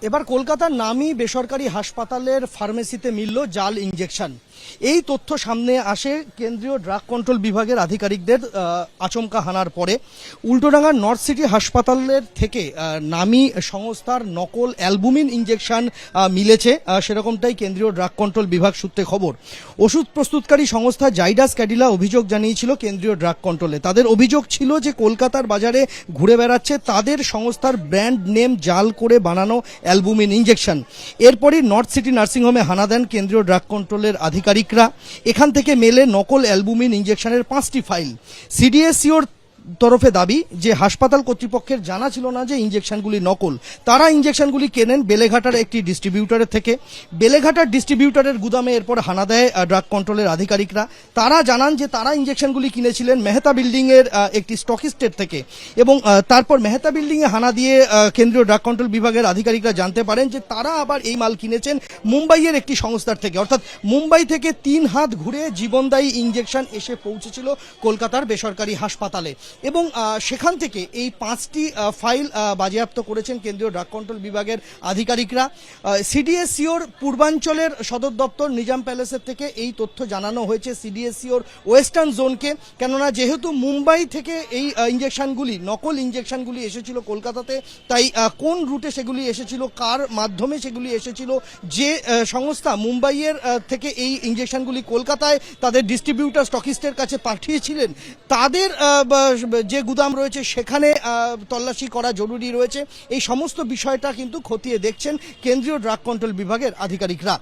এবার কলকাতার নামী বেসরকারি হাসপাতালের ফার্মেসিতে মিলল জাল ইঞ্জেকশন। এই তথ্য সামনে আসে কেন্দ্রীয় ড্রাগ কন্ট্রোল বিভাগের আধিকারিকদের আচমকা হানার পরে। উল্টোডাঙ্গার নর্থ সিটি হাসপাতালের থেকে নামী সংস্থার নকল অ্যালবুমিন ইঞ্জেকশন মিলেছে, সেরকমটাই কেন্দ্রীয় ড্রাগ কন্ট্রোল বিভাগ সূত্রে খবর। ওষুধ প্রস্তুতকারী সংস্থা জাইডাস ক্যাডিলা অভিযোগ জানিয়েছিল কেন্দ্রীয় ড্রাগ কন্ট্রোলে। তাদের অভিযোগ ছিল যে কলকাতার বাজারে ঘুরে বেড়াচ্ছে তাদের সংস্থার ব্র্যান্ড নেম জাল করে বানানো অ্যালবুমিন ইঞ্জেকশন। এরপরই নর্থ সিটি নার্সিংহোমে হানা দেন কেন্দ্রীয় ড্রাগ কন্ট্রোলের আধিকারিকরা। এখান থেকে মেলে নকল অ্যালবুমিন ইঞ্জেকশনের 5টি ফাইল। সিডিএসইওর তরফে দাবি যে হাসপাতাল কর্তৃপক্ষের জানা ছিল না যে ইঞ্জেকশনগুলি নকল। তারা ইঞ্জেকশনগুলি কেনেন বেলেঘাটার একটি ডিস্ট্রিবিউটরের থেকে। বেলেঘাটার ডিস্ট্রিবিউটরের গুদামে এরপর হানা দেয় ড্রাগ কন্ট্রোলের আধিকারিকরা। তারা জানান যে তারা ইঞ্জেকশনগুলি কিনেছিলেন মেহতা বিল্ডিংয়ের একটি স্টকিস্টের থেকে, এবং তারপর মেহতা বিল্ডিংয়ে হানা দিয়ে কেন্দ্রীয় ড্রাগ কন্ট্রোল বিভাগের আধিকারিকরা জানতে পারেন যে তারা আবার এই মাল কিনেছেন মুম্বাইয়ের একটি সংস্থার থেকে। অর্থাৎ মুম্বাই থেকে 3 হাত ঘুরে জীবনদায়ী ইঞ্জেকশন এসে পৌঁছেছিল কলকাতার বেসরকারি হাসপাতালে, এবং সেখান থেকে এই 5টি ফাইল বাজেয়াপ্ত করেছেন কেন্দ্রীয় ড্রাগ কন্ট্রোল বিভাগের আধিকারিকরা। সিডিএসইওর পূর্বাঞ্চলের সদর দপ্তর নিজাম প্যালেসের থেকে এই তথ্য জানানো হয়েছে সিডিএসইওর ওয়েস্টার্ন জোনকে, কেননা যেহেতু মুম্বাই থেকে এই ইঞ্জেকশনগুলি নকল ইঞ্জেকশনগুলি এসেছিল কলকাতাতে, তাই কোন রুটে সেগুলি এসেছিল, কার মাধ্যমে সেগুলি এসেছিল, যে সংস্থা মুম্বাইয়ের থেকে এই ইঞ্জেকশনগুলি কলকাতায় তাদের ডিস্ট্রিবিউটর স্টকিস্টের কাছে পাঠিয়েছিলেন, তাদের যে গুদাম রয়েছে সেখানে তল্লাশি করা জরুরি রয়েছে। এই সমস্ত বিষয়টা কিন্তু খতিয়ে দেখছেন কেন্দ্রীয় ড্রাগ কন্ট্রোল বিভাগের আধিকারিকরা।